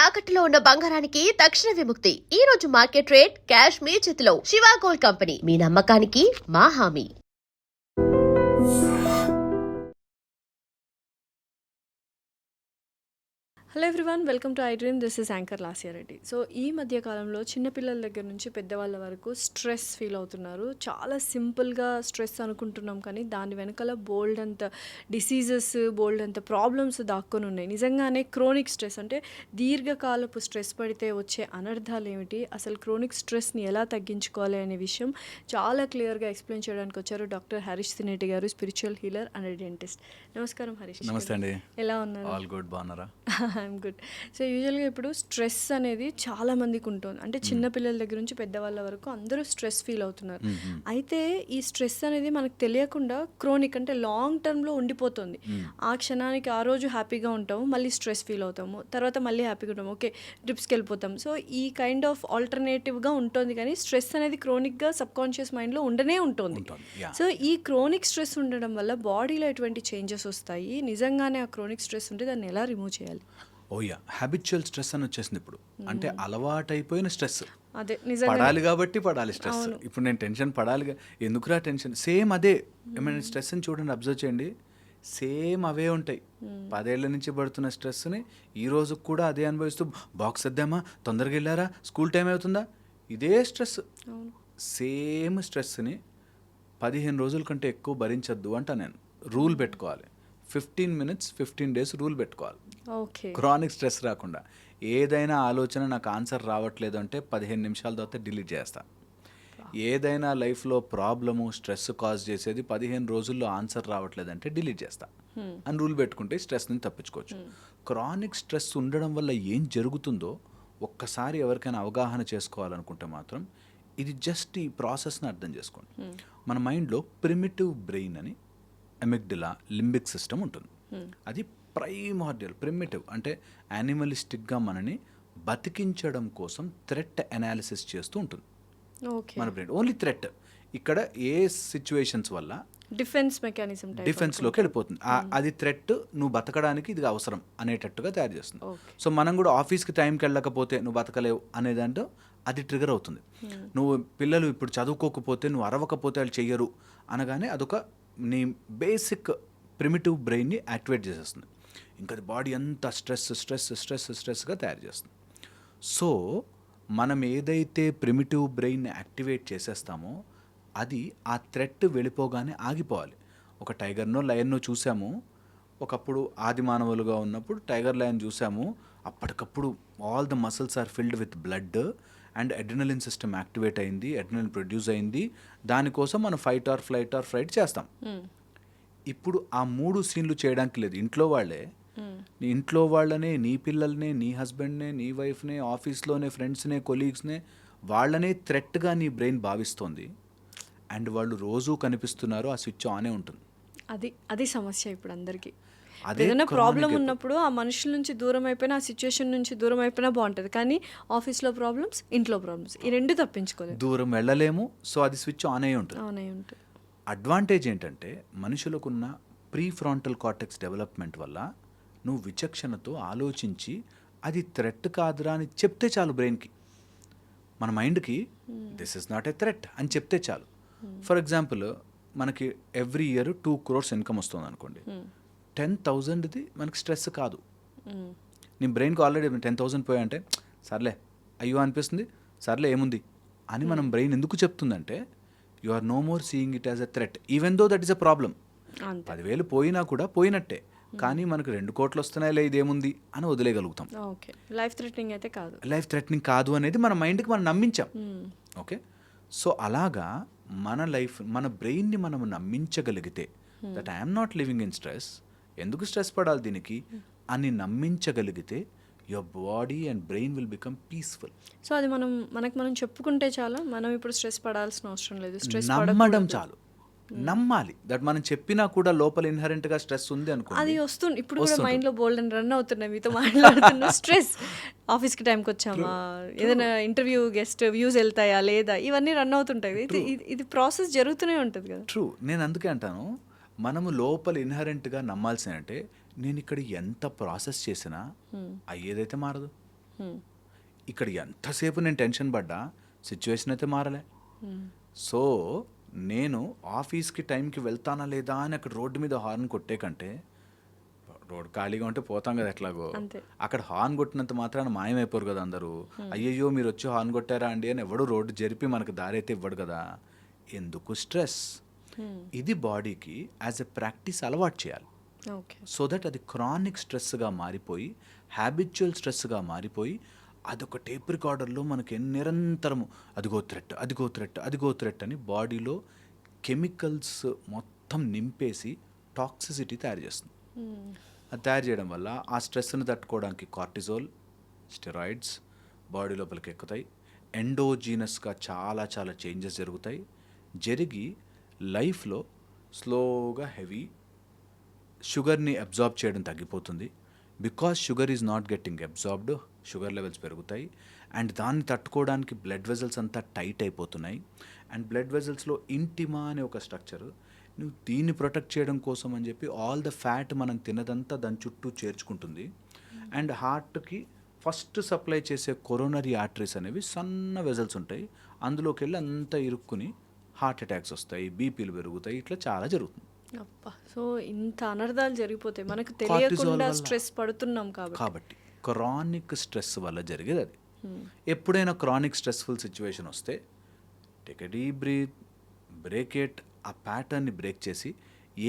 తాకట్టులో ఉన్న బంగారానికి తక్షణ విముక్తి. ఈ రోజు మార్కెట్ రేట్ క్యాష్ మీ చేతిలో. శివ గోల్డ్ కంపెనీ, మీ నమ్మకానికి మా హామీ. Hello everyone, welcome to I dream. This is anchor Lasya Reddy. So ఈ మధ్య కాలంలో చిన్నపిల్లల దగ్గర నుంచి పెద్దవాళ్ళ వరకు స్ట్రెస్ ఫీల్ అవుతున్నారు. చాలా సింపుల్గా స్ట్రెస్ అనుకుంటున్నాం, కానీ దాని వెనకాల బోల్డ్ అంత డిసీజెస్, బోల్డ్ అంత ప్రాబ్లమ్స్ దాక్కొని ఉన్నాయి. నిజంగానే క్రోనిక్ స్ట్రెస్ అంటే దీర్ఘకాలపు స్ట్రెస్ పడితే వచ్చే అనర్థాలు ఏమిటి, అసలు క్రోనిక్ స్ట్రెస్ని ఎలా తగ్గించుకోవాలి అనే విషయం చాలా క్లియర్గా ఎక్స్ప్లెయిన్ చేయడానికి వచ్చారు డాక్టర్ హరీష్ సినేటి గారు, స్పిరిచువల్ హీలర్ అండ్ డెంటిస్ట్. నమస్కారం హరీష్. నమస్తే అండి. ఎలా ఉన్నారు? ఆల్ గుడ్, బాగున్నారా? I'm good. సో యూజువల్గా ఇప్పుడు స్ట్రెస్ అనేది చాలా మందికి ఉంటుంది. అంటే చిన్నపిల్లల దగ్గర నుంచి పెద్దవాళ్ళ వరకు అందరూ స్ట్రెస్ ఫీల్ అవుతున్నారు. అయితే ఈ స్ట్రెస్ అనేది మనకు తెలియకుండా క్రోనిక్ అంటే లాంగ్ టర్మ్లో ఉండిపోతుంది. ఆ క్షణానికి ఆ రోజు హ్యాపీగా ఉంటాము, మళ్ళీ స్ట్రెస్ ఫీల్ అవుతాము, తర్వాత మళ్ళీ హ్యాపీగా ఉంటాము, ఓకే ట్రిప్స్కి వెళ్ళిపోతాం. సో ఈ కైండ్ ఆఫ్ ఆల్టర్నేటివ్గా ఉంటుంది, కానీ స్ట్రెస్ అనేది క్రోనిక్గా సబ్కాన్షియస్ మైండ్లో ఉండనే ఉంటుంది. సో ఈ క్రోనిక్ స్ట్రెస్ ఉండడం వల్ల బాడీలో ఎటువంటి చేంజెస్ వస్తాయి, నిజంగానే ఆ క్రోనిక్ స్ట్రెస్ ఉంటే దాన్ని ఎలా రిమూవ్ చేయాలి? ఓయా, హ్యాబిచువల్ స్ట్రెస్ అని వచ్చేసింది ఇప్పుడు. అంటే అలవాటైపోయిన స్ట్రెస్. అదే నిజంగా పడాలి కాబట్టి పడాలి స్ట్రెస్. ఇప్పుడు నేను టెన్షన్ పడాలిగా, ఎందుకురా టెన్షన్, సేమ్ అదే. ఏమైనా స్ట్రెస్ని చూడండి, అబ్జర్వ్ చేయండి, సేమ్ అవే ఉంటాయి. 10 ఏళ్ల నుంచి పడుతున్న స్ట్రెస్ని ఈ రోజు కూడా అదే అనుభవిస్తూ, బాక్స్ వద్దామా, తొందరగా వెళ్ళారా, స్కూల్ టైం అవుతుందా, ఇదే స్ట్రెస్. సేమ్ స్ట్రెస్ని 15 రోజుల కంటే ఎక్కువ భరించద్దు అంట నేను. రూల్ పెట్టుకోవాలి, 15 minutes 15 days రూల్ పెట్టుకోవాలి. ఓకే, క్రానిక్ స్ట్రెస్ రాకుండా. ఏదైనా ఆలోచన నాకు ఆన్సర్ రావట్లేదు అంటే 15 నిమిషాల తర్వాత డిలీట్ చేస్తా. ఏదైనా లైఫ్లో ప్రాబ్లము, స్ట్రెస్ కాజ్ చేసేది 15 రోజుల్లో ఆన్సర్ రావట్లేదంటే డిలీట్ చేస్తా అని రూల్ పెట్టుకుంటే స్ట్రెస్ నుంచి తప్పించుకోవచ్చు. క్రానిక్ స్ట్రెస్ ఉండడం వల్ల ఏం జరుగుతుందో ఒక్కసారి ఎవరికైనా అవగాహన చేసుకోవాలనుకుంటే మాత్రం ఇది జస్ట్ ఈ ప్రాసెస్ని అర్థం చేసుకోండి. మన మైండ్లో ప్రిమిటివ్ బ్రెయిన్ అని, అమిగ్డలా, లింబిక్ సిస్టమ్ ఉంటుంది. అది ప్రైమార్డియల్, ప్రిమిటివ్ అంటే యానిమలిస్టిక్గా మనని బతికించడం కోసం థ్రెట్ అనాలిసిస్ చేస్తూ ఉంటుంది మన బ్రెయిన్. Only threat. ఇక్కడ ఏ సిచ్యువేషన్స్ వల్ల డిఫెన్స్ మెకానిజం, డిఫెన్స్లోకి వెళ్ళిపోతుంది. అది థ్రెట్, నువ్వు బతకడానికి ఇది అవసరం అనేటట్టుగా తయారు చేస్తుంది. సో మనం కూడా ఆఫీస్కి టైంకి వెళ్ళకపోతే నువ్వు బతకలేవు అనేదంటూ అది ట్రిగర్ అవుతుంది. నువ్వు పిల్లలు ఇప్పుడు చదువుకోకపోతే, నువ్వు అరవకపోతే వాళ్ళు చెయ్యరు అనగానే అదొక నీ బేసిక్ ప్రిమిటివ్ బ్రెయిన్ని యాక్టివేట్ చేసేస్తుంది. ఇంకా అది బాడీ అంతా స్ట్రెస్గా తయారు చేస్తుంది. సో మనం ఏదైతే ప్రిమిటివ్ బ్రెయిన్ని యాక్టివేట్ చేసేస్తామో అది ఆ థ్రెట్ వెళ్ళిపోగానే ఆగిపోవాలి. ఒక టైగర్నో లయన్నో చూసాము, ఒకప్పుడు ఆది మానవులుగా ఉన్నప్పుడు టైగర్ లయన్ చూసాము, అప్పటికప్పుడు all the muscles are filled with blood and adrenaline system activate అయింది, అడ్రినలిన్ ప్రొడ్యూస్ అయింది. దానికోసం మనం ఫైట్ ఆర్ ఫ్లైట్ చేస్తాం. ఇప్పుడు ఆ 3 సీన్లు చేయడానికి లేదు. ఇంట్లో వాళ్ళే, నీ ఇంట్లో వాళ్ళనే, నీ పిల్లల్నే, నీ హస్బెండ్నే, నీ వైఫ్నే, ఆఫీస్లోనే ఫ్రెండ్స్నే, కొలీగ్స్నే, వాళ్ళనే థ్రెట్గా నీ బ్రెయిన్ భావిస్తోంది. అండ్ వాళ్ళు రోజూ కనిపిస్తున్నారు, ఆ స్విచ్ ఆనే ఉంటుంది. అది సమస్య ఇప్పుడు అందరికీ. ఏదైనా ప్రాబ్లం ఉన్నప్పుడు ఆ మనుషుల నుంచి దూరం అయిపోయినా, ఆ సిచ్యువేషన్ నుంచి దూరం అయిపోయినా బాగుంటుంది, కానీ ఆఫీస్లో ప్రాబ్లమ్స్, ఇంట్లో ప్రాబ్లమ్స్, ఈ రెండు తప్పించుకోలేదు, దూరం వెళ్ళలేము. సో అది స్విచ్ ఆన్ అయి ఉంటుంది. అడ్వాంటేజ్ ఏంటంటే మనుషులకున్న ప్రీ ఫ్రాంటల్ కార్టెక్స్ డెవలప్మెంట్ వల్ల నువ్వు విచక్షణతో ఆలోచించి అది థ్రెట్ కాదురా అని చెప్తే చాలు. బ్రెయిన్కి, మన మైండ్కి this is not a threat అని చెప్తే చాలు. ఫర్ ఎగ్జాంపుల్, మనకి ఎవ్రీ ఇయర్ 2 crores ఇన్కమ్ వస్తుంది అనుకోండి. 10,000ది మనకి స్ట్రెస్ కాదు. నీ బ్రెయిన్కి ఆల్రెడీ 10,000 పోయాయంటే సర్లే అయ్యో అనిపిస్తుంది, సర్లే ఏముంది అని మనం బ్రెయిన్ ఎందుకు చెప్తుందంటే you are no more seeing it as a threat, even though that is a problem. 10,000 పోయినా కూడా పోయినట్టే, కానీ మనకు 2 కోట్లు వస్తున్నాయి, లే ఇదేముంది అని వదిలేయగలుగుతాం. లైఫ్ థ్రెటనింగ్ అయితే కాదు, లైఫ్ థ్రెటనింగ్ కాదు అనేది మన మైండ్కి మనం నమ్మించాం. ఓకే, సో అలాగా మన లైఫ్, మన బ్రెయిన్ని మనం నమ్మించగలిగితే that I'm not living in stress, ఎందుకు స్ట్రెస్ పడాలి దీనికి అని నమ్మించగలిగితే your body and brain will become peaceful. So అది మనం చెప్పుకుంటే చాలా, మనం ఇప్పుడు స్ట్రెస్ పడాల్సిన అవసరం లేదు, స్ట్రెస్ నమ్మడం చాలు. నమ్మాలి దట్ మనం చెప్పినా కూడా లోపల ఇన్హరెంట్గా స్ట్రెస్ ఉంది అనుకో, అది వస్తుంది. ఇప్పుడు కూడా మైండ్లో బోల్డ్ అని రన్ అవుతున్నాయి, మీతో మాట్లాడుతున్న స్ట్రెస్, ఆఫీస్కి టైంకి వచ్చామా, ఏదైనా ఇంటర్వ్యూ గెస్ట్ వ్యూస్ వెళ్తాయా లేదా, ఇవన్నీ రన్ అవుతుంటాయి. ఇది ప్రాసెస్ జరుగుతూనే ఉంటుంది కదా. ట్రూ. నేను అందుకే అంటాను, మనము లోపల ఇన్హరెంట్గా నమ్మాల్సిన అంటే నేను ఇక్కడ ఎంత ప్రాసెస్ చేసినా అయ్యేదైతే మారదు. ఇక్కడ ఎంతసేపు నేను టెన్షన్ పడ్డా సిచ్యువేషన్ అయితే మారలే. సో నేను ఆఫీస్కి టైంకి వెళ్తానా లేదా అని అక్కడ రోడ్డు మీద హార్న్ కొట్టే కంటే, రోడ్ ఖాళీగా ఉంటే పోతాం కదా ఎట్లాగో, అంతే. అక్కడ హార్న్ కొట్టినంత మాత్రాన మాయమైపోరు కదా అందరూ. అయ్యయ్యో మీరు వచ్చి హార్న్ కొట్టారా అండి అని ఎవడు రోడ్డు జరిపి మనకు దారి అయితే ఇవ్వడు కదా. ఎందుకు స్ట్రెస్? ఇది బాడీకి యాజ్ ఎ ప్రాక్టీస్ అలవాటు చేయాలి. ఓకే. సో దట్ అది క్రానిక్ స్ట్రెస్గా మారిపోయి, హ్యాబిచువల్ స్ట్రెస్గా మారిపోయి, అదొక టేప్ రికార్డర్లో మనకి నిరంతరము అదిగో థ్రెట్, అదిగో థ్రెట్, అదిగో థ్రెట్ అని బాడీలో కెమికల్స్ మొత్తం నింపేసి టాక్సిసిటీ తయారు చేస్తుంది. అది తయారు చేయడం వల్ల ఆ స్ట్రెస్ని తట్టుకోవడానికి కార్టిజోల్, స్టెరాయిడ్స్ బాడీ లోపలికి ఎక్కుతాయి. ఎండోజీనస్గా చాలా చాలా చేంజెస్ జరుగుతాయి. జరిగి లైఫ్లో స్లోగా హెవీ షుగర్ని అబ్జార్బ్ చేయడం తగ్గిపోతుంది. Because sugar is not getting absorbed, sugar levels పెరుగుతాయి. అండ్ దాన్ని తట్టుకోవడానికి బ్లడ్ వెజల్స్ అంతా టైట్ అయిపోతున్నాయి. అండ్ బ్లడ్ వెజల్స్లో ఇంటిమా అనే ఒక స్ట్రక్చర్, నువ్వు దీన్ని ప్రొటెక్ట్ చేయడం కోసం అని చెప్పి ఆల్ ద ఫ్యాట్ మనం తినదంతా దాని చుట్టూ చేర్చుకుంటుంది. అండ్ హార్ట్కి ఫస్ట్ సప్లై చేసే కొరోనరీ ఆర్టరీస్ అనేవి సన్న వెజల్స్ ఉంటాయి. అందులోకి వెళ్ళి అంతా ఇరుక్కుని హార్ట్ అటాక్స్ వస్తాయి, బీపీలు పెరుగుతాయి, ఇట్లా చాలా జరుగుతుంది. అబ్బా, సో ఇంత అనర్థాలు జరిగిపోతాయి మనకు కార్టిజోల్ తెలియకుండా వల్ల. స్ట్రెస్ పడుతున్నాం కాబట్టి క్రానిక్ స్ట్రెస్ వల్ల జరిగేది అది. ఎప్పుడైనా క్రానిక్ స్ట్రెస్ఫుల్ సిచ్యువేషన్ వస్తే take a deep breath, break it, ఆ ప్యాటర్న్ని బ్రేక్ చేసి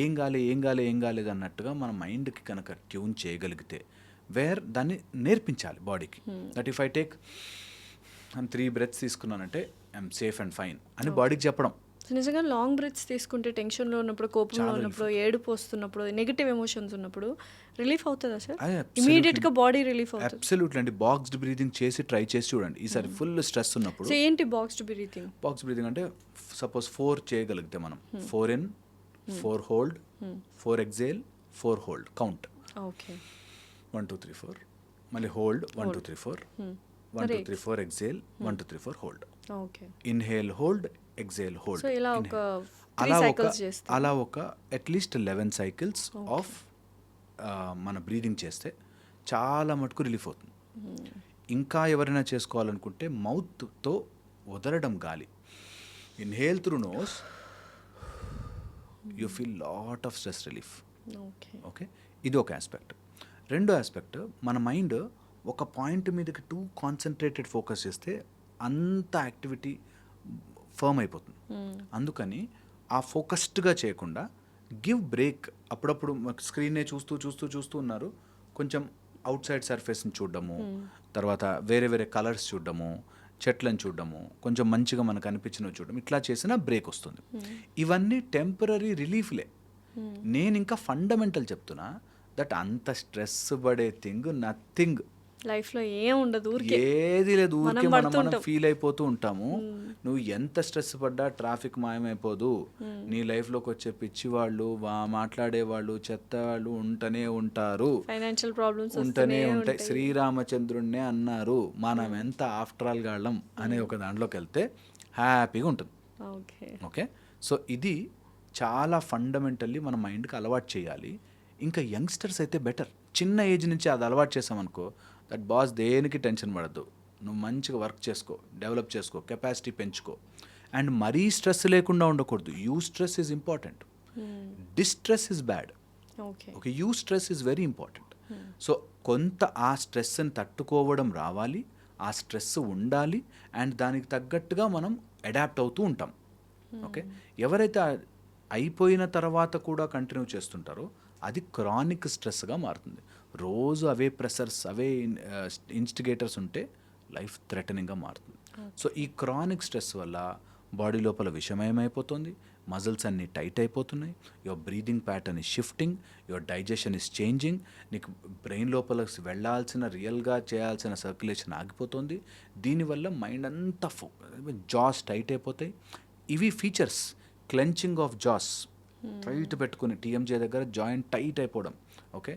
ఏం కాలేదు అన్నట్టుగా మన మైండ్కి కనుక ట్యూన్ చేయగలిగితే, దాన్ని నేర్పించాలి బాడీకి. That if I take 3 breaths తీసుకున్నానంటే ఐఎమ్ సేఫ్ అండ్ ఫైన్ అని బాడీకి చెప్పడం. సో నిజంగా లాంగ్ బ్రెత్స్ తీసుకుంటే టెన్షన్లో ఉన్నప్పుడు, కోపంలో ఉన్నప్పుడు, ఏడుపు వస్తున్నప్పుడు, నెగిటివ్ ఎమోషన్స్ ఉన్నప్పుడు రిలీఫ్ అవుతుందా సార్? ఇమీడియట్గా బాడీ రిలీఫ్ అవుతుంది? అబ్సల్యూట్లీ అండి. బాక్స్డ్ బ్రీతింగ్ చేసి ట్రై చేసి చూడండి ఈసారి. ఫుల్ స్ట్రెస్ ఉన్నప్పుడు సో ఏంటి బాక్స్డ్ బ్రీతింగ్? బాక్స్ బ్రీతింగ్ అంటే సపోజ్ 4 చేయగలిగితే మనం 4 in, 4 hold, 4 exhale, 4 hold count. Okay. 1 2 3 4 మళ్ళీ hold 1 2 3 4 1 2 3 4 exhale 1 2 3 4 hold. Okay. Inhale hold, exhale hold. So ఇలా ఒక 3 cycles చేస్తే, అలా ఒక అట్లీస్ట్ 11 cycles ఆఫ్ మన బ్రీదింగ్ చేస్తే చాలా మటుకు రిలీఫ్ అవుతుంది. ఇంకా ఎవరైనా చేసుకోవాలనుకుంటే మౌత్తో వదలడం గాలి. Inhale through nose, you feel lot of stress relief. Okay, ఇది ఒక ఆస్పెక్ట్. రెండో ఆస్పెక్ట్, మన మైండ్ ఒక పాయింట్ మీదకి టూ కాన్సన్ట్రేటెడ్ ఫోకస్ చేస్తే అంత యాక్టివిటీ ఫర్మ్ అయిపోతుంది. అందుకని ఆ ఫోకస్డ్గా చేయకుండా గివ్ బ్రేక్. అప్పుడప్పుడు స్క్రీన్నే చూస్తూ ఉన్నారు, కొంచెం అవుట్ సైడ్ సర్ఫేస్ని చూడడము, తర్వాత వేరే వేరే కలర్స్ చూడడము, చెట్లను చూడడము, కొంచెం మంచిగా మనకు అనిపించినవి చూడడం, ఇట్లా చేసినా బ్రేక్ వస్తుంది. ఇవన్నీ టెంపరీ రిలీఫ్లే. నేను ఇంకా ఫండమెంటల్ చెప్తున్నా దట్ అంత స్ట్రెస్ పడే థింగ్ నథింగ్ లైఫ్లో ఏం ఉండదు, ఊరికే ఏది లేదు, ఊరికే మనం ఫీల్ అయిపోతూ ఉంటాము. నువ్వు ఎంత స్ట్రెస్ పడ్డా ట్రాఫిక్ మాయమైపోదు. నీ లైఫ్లోకి వచ్చే పిచ్చి వాళ్ళు, మాట్లాడేవాళ్ళు, చెత్త వాళ్ళు ఉంటూనే ఉంటారు, ఫైనాన్షియల్ ప్రాబ్లమ్స్ ఉంటూనే ఉంటాయి. శ్రీరామచంద్రుడినే అన్నారు మనం ఎంత ఆఫ్టర్ ఆల్ గాళ్ళం అనే ఒక దాంట్లోకి వెళ్తే హ్యాపీగా ఉంటుంది. ఓకే, సో ఇది చాలా ఫండమెంటల్లీ మన మైండ్కి అలవాటు చేయాలి. ఇంకా యంగ్స్టర్స్ అయితే బెటర్. చిన్న ఏజ్ నుంచి అది అలవాటు చేసామనుకో, దట్ బాస్ దేనికి టెన్షన్ పడద్దు, నువ్వు మంచిగా వర్క్ చేసుకో, డెవలప్ చేసుకో, కెపాసిటీ పెంచుకో. అండ్ మరీ స్ట్రెస్ లేకుండా ఉండకూడదు. You stress is important, distress is bad. Okay, you stress is very important. So కొంత ఆ స్ట్రెస్ని తట్టుకోవడం రావాలి, ఆ స్ట్రెస్ ఉండాలి, అండ్ దానికి తగ్గట్టుగా మనం అడాప్ట్ అవుతూ ఉంటాం. ఓకే, ఎవరైతే అయిపోయిన తర్వాత కూడా కంటిన్యూ చేస్తుంటారో అది క్రానిక్ స్ట్రెస్గా మారుతుంది. రోజు అవే ప్రెషర్స్, అవే ఇన్స్టిగేటర్స్ ఉంటే లైఫ్ థ్రెటనింగ్గా మారుతుంది. సో ఈ క్రానిక్ స్ట్రెస్ వల్ల బాడీ లోపల విషమయమైపోతుంది, మజిల్స్ అన్నీ టైట్ అయిపోతున్నాయి, your breathing pattern is shifting, your digestion is changing, నీకు బ్రెయిన్ లోపల వెళ్ళాల్సిన రియల్గా చేయాల్సిన సర్క్యులేషన్ ఆగిపోతుంది. దీనివల్ల మైండ్ అంతా జాస్ టైట్ అయిపోతాయి. ఇవి features. Clenching of jaws, tight పెట్టుకుని టీఎంజే దగ్గర జాయింట్ టైట్ అయిపోవడం. Okay,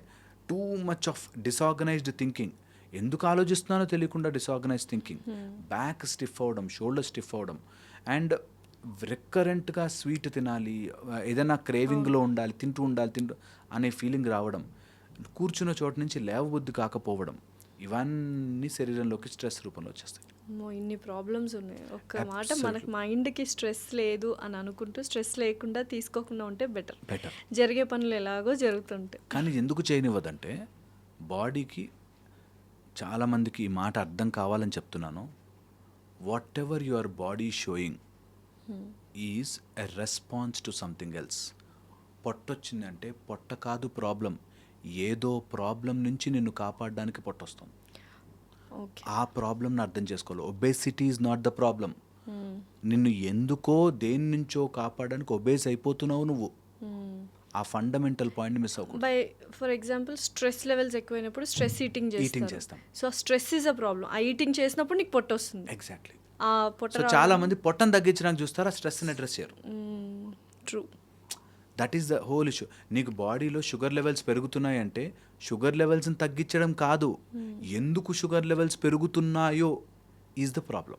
too much of disorganised thinking, ఎందుకు ఆలోచిస్తున్నానో తెలియకుండా డిసార్గనైజ్డ్ థింకింగ్, బ్యాక్ స్టిఫ్ అవ్వడం, షోల్డర్ స్టిఫ్ అవ్వడం, అండ్ రికరెంట్గా స్వీట్ తినాలి, ఏదైనా క్రేవింగ్లో ఉండాలి, తింటూ అనే ఫీలింగ్ రావడం, కూర్చున్న చోటు నుంచి లేవబుద్ధి కాకపోవడం, ఇవన్నీ శరీరంలోకి స్ట్రెస్ రూపంలో వచ్చేస్తాయి. అమ్మో, ఇన్ని ప్రాబ్లమ్స్ ఉన్నాయి. ఒక్క మాట మనకు మైండ్కి స్ట్రెస్ లేదు అని అనుకుంటూ స్ట్రెస్ లేకుండా తీసుకోకుండా ఉంటే బెటర్. జరిగే పనులు ఎలాగో జరుగుతుంటాయి. కానీ ఎందుకు చేయనివ్వదంటే బాడీకి, చాలామందికి ఈ మాట అర్థం కావాలని చెప్తున్నాను, whatever your body showing is a response to something else. పొట్టొచ్చిందంటే పొట్ట కాదు ప్రాబ్లం, ఏదో ప్రాబ్లం నుంచి నిన్ను కాపాడడానికి పొట్టొస్తుంది. ఆ ప్రాబ్లంని అర్థం చేసుకోవాలి. Obesity is not the problem. నిన్ను ఎందుకో దేని నుంచో కాపాడడానికి ఒబేస్ అయిపోతున్నావు నువ్వు. ఆ ఫండమెంటల్ పాయింట్ మిస్ అవ్వకూడదు. By for example stress levels ఎక్కువైనప్పుడు స్ట్రెస్ ఈటింగ్ చేస్తాం. So stress is a problem. ఆ ఈటింగ్ చేసినప్పుడు నీకు పొట్ట వస్తుంది. ఎగ్జాక్ట్లీ. ఆ పొట్ట సో చాలా మంది పొట్టను తగ్గించడానికి చూస్తారు, ఆ స్ట్రెస్ని అడ్రస్ చేయరు. True. That is the whole issue. నీకు బాడీలో షుగర్ లెవెల్స్ పెరుగుతున్నాయంటే షుగర్ లెవెల్స్ని తగ్గించడం కాదు, ఎందుకు షుగర్ లెవెల్స్ పెరుగుతున్నాయో ఈజ్ ద ప్రాబ్లం.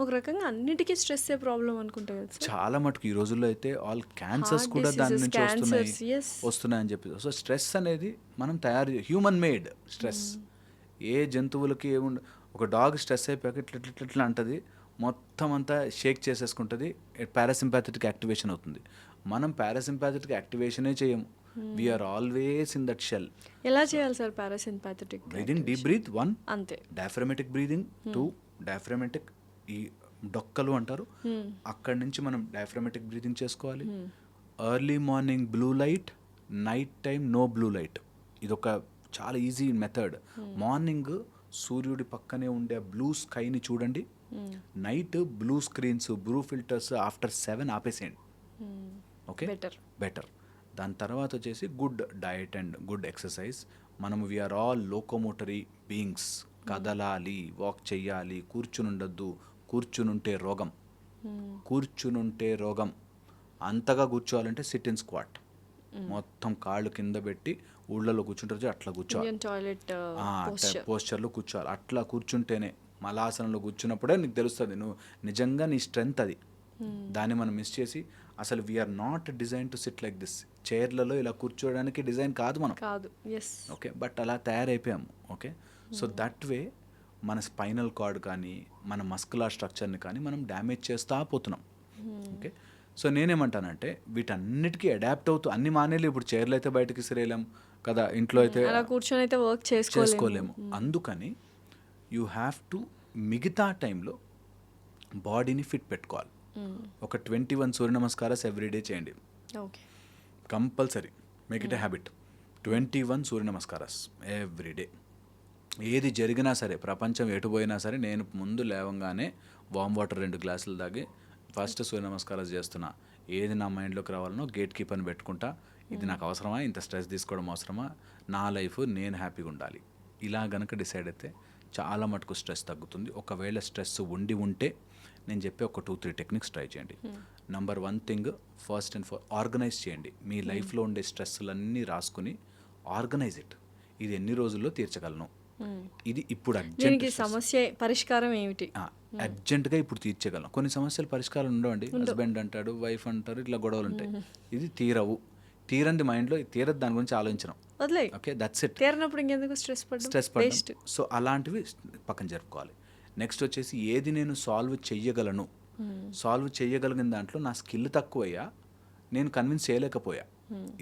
ఒక రకంగా అన్నిటికీ స్ట్రెస్ ఏ ప్రాబ్లం అనుకుంటా కదా సార్. చాలా మటుకు ఈ రోజుల్లో అయితే ఆల్ క్యాన్సర్స్ కూడా దాని నుంచి వస్తున్నాయని చెప్పి. సో స్ట్రెస్ అనేది మనం హ్యూమన్ మేడ్ స్ట్రెస్. ఏ జంతువులకి ఒక డాగ్ స్ట్రెస్ అయిపోయాక ఇట్లా అంటది, మొత్తం అంతా షేక్ చేసేసుకుంటుంది, పారాసింపాథెటిక్ యాక్టివేషన్ అవుతుంది. మనం పారాసింపాథెటిక్ యాక్టివేషనే చేయము. We are always in that shell. ఎలా చేయాలి sir parasympathetic breathing? Deep breath 1, అంతే. Diaphragmatic breathing 2. డయాఫ్రమాటిక్ ఈ డొక్కలు అంటారు, అక్కడి నుంచి మనం డయాఫ్రమాటిక్ బ్రీదింగ్ చేసుకోవాలి. Early morning blue light, night time no blue light. ఇదొక చాలా ఈజీ మెథడ్. మార్నింగ్ సూర్యుడి పక్కనే ఉండే బ్లూ స్కైని చూడండి, night blue screens, blue filters after 7 ఆపేసేయండి. Okay, better. దాని తర్వాత వచ్చేసి good diet and good exercise. మనము వీఆర్ ఆల్ లోకోమోటరీ బీయింగ్స్. కదలాలి, వాక్ చెయ్యాలి, కూర్చునుండద్దు. కూర్చునుంటే రోగం. అంతగా కూర్చోవాలంటే సిట్ ఇన్ స్క్వాట్. మొత్తం కాళ్ళు కింద పెట్టి ఊళ్ళలో కూర్చుంటారు, అట్లా కూర్చోవాలి. పోస్చర్లో కూర్చోవాలి. అట్లా కూర్చుంటేనే, మలాసనంలో కూర్చున్నప్పుడే నీకు తెలుస్తుంది నువ్వు నిజంగా నీ స్ట్రెంగ్త్ అది. దాన్ని మనం మిస్ చేసి, అసలు we're not design to sit like this. చైర్లలో ఇలా కూర్చోవడానికి డిజైన్ కాదు మనం. ఓకే, బట్ అలా తయారైపోయాము. ఓకే, సో దట్ వే మన స్పైనల్ కార్డ్ కానీ మన మస్కులర్ స్ట్రక్చర్ని కానీ మనం డ్యామేజ్ చేస్తూ పోతున్నాం. ఓకే, సో నేనేమంటానంటే వీటన్నిటికీ అడాప్ట్ అవుతూ అన్ని మానేలు. ఇప్పుడు చైర్లో అయితే బయటకి సిరేయలేం కదా, ఇంట్లో అయితే కూర్చొని అయితే వర్క్ చేసుకోలేము. అందుకని యూ హ్యావ్ టు మిగతా టైంలో బాడీని ఫిట్ పెట్టుకోవాలి. ఒక 21 సూర్య నమస్కారాలు ఎవ్రీడే చేయండి, compulsory. Make it a habit. 21 సూర్య నమస్కారాలు ఎవ్రీడే. ఏది జరిగినా సరే, ప్రపంచం ఎటుపోయినా సరే, నేను ముందు లేవంగానే వామ్ వాటర్ 2 గ్లాసులు తాగి ఫస్ట్ సూర్య నమస్కారాలు చేస్తున్నా. ఏది నా మైండ్లోకి రావాలనో గేట్ కీపర్ని పెట్టుకుంటా. ఇది నాకు అవసరమా, ఇంత స్ట్రెస్ తీసుకోవడం అవసరమా, నా లైఫ్ నేను హ్యాపీగా ఉండాలి, ఇలా గనక డిసైడ్ అయితే చాలా మటుకు స్ట్రెస్ తగ్గుతుంది. ఒకవేళ స్ట్రెస్ ఉంటే నేను చెప్పే ఒక 2-3 టెక్నిక్స్ ట్రై చేయండి. Number 1 thing, first and organise చేయండి. మీ లైఫ్లో ఉండే స్ట్రెస్లన్నీ రాసుకుని ఆర్గనైజ్ ఇట్. ఇది ఎన్ని రోజుల్లో తీర్చగలను, ఇది ఇప్పుడు సమస్య పరిష్కారం ఏమిటి, అర్జెంటుగా ఇప్పుడు తీర్చగలను. కొన్ని సమస్యలు పరిష్కారం ఉండవండి. హస్బెండ్ అంటాడు, వైఫ్ అంటారు, ఇట్లా గొడవలు ఉంటాయి. ఇది తీరంది మైండ్లో తీరదు, దాని గురించి ఆలోచించడం. Okay, that's it. తీరనప్పుడు ఇంకెందుకు స్ట్రెస్ పడడం. సో అలాంటివి పక్కన జరుపుకోవాలి. నెక్స్ట్ వచ్చేసి, ఏది నేను సాల్వ్ చేయగలిగిన దాంట్లో నా స్కిల్ తక్కువయ్యా, నేను కన్విన్స్ చేయలేకపోయా,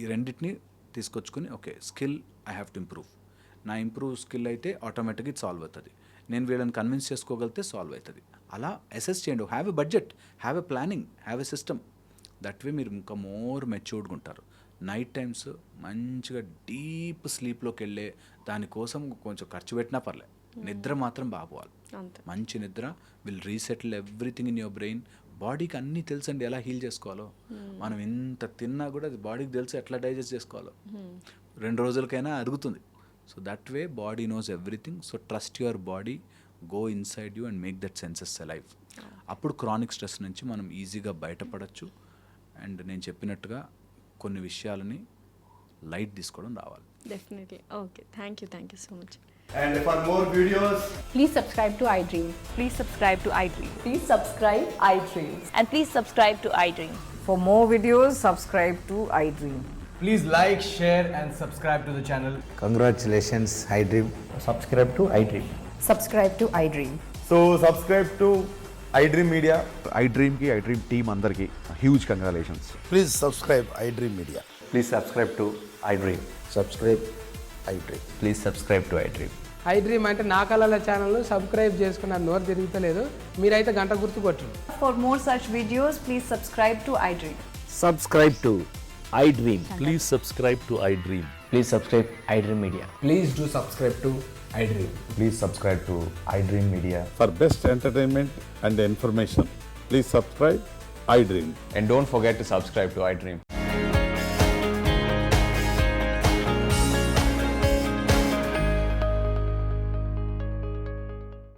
ఈ రెండింటిని తీసుకొచ్చుకుని okay skill I have to improve. నా స్కిల్ అయితే ఆటోమేటిక్గా ఇది సాల్వ్ అవుతుంది. నేను వీళ్ళని కన్విన్స్ చేసుకోగలిగితే సాల్వ్ అవుతుంది. అలా అసెస్ చేయండి. Have a budget, have a planning, have a system. That way మీరు ఇంకా మోర్ మెచ్యూర్డ్గా ఉంటారు. నైట్ టైమ్స్ మంచిగా డీప్ స్లీప్లోకి వెళ్ళే దానికోసం కొంచెం ఖర్చు పెట్టినా పర్లేదు, నిద్ర మాత్రం బాగోవాలి. మంచి నిద్ర will resettle everything in your brain. బాడీకి అన్నీ తెలుసండి ఎలా హీల్ చేసుకోవాలో. మనం ఎంత తిన్నా కూడా అది బాడీకి తెలుసు ఎట్లా డైజెస్ట్ చేసుకోవాలో. 2 రోజులకైనా అరుగుతుంది. So that way body knows everything. So trust your body, go inside you and make that senses alive. అప్పుడు క్రానిక్ స్ట్రెస్ నుంచి మనం ఈజీగా బయటపడచ్చు. అండ్ నేను చెప్పినట్టుగా కొన్ని విషయాలని లైట్ తీసుకోవడం రావాలి. Definitely. Okay, thank you so much. And for more videos, please subscribe to iDream. Please subscribe to iDream. Please subscribe iDream. And please subscribe to iDream. For more videos, subscribe to iDream. Please like, share, and subscribe to the channel. Congratulations, iDream. Subscribe to iDream. Subscribe to iDream. So subscribe to iDream Media. iDream ki iDream team andarki huge congratulations. Please subscribe iDream Media. Please subscribe to iDream. Subscribe iDream. Please subscribe to iDream. iDream అంటే నా కళల channel subscribe చేసుకున్న నోరు తిరుగుతలేదు మీరైతే గంట గుర్తు కొట్టండి. For more such videos, please subscribe to iDream. Subscribe to iDream. Please subscribe to iDream. Please subscribe iDream Media. Please do subscribe to iDream. Please subscribe to iDream Media. For best entertainment and information, please subscribe iDream. And don't forget to subscribe to iDream.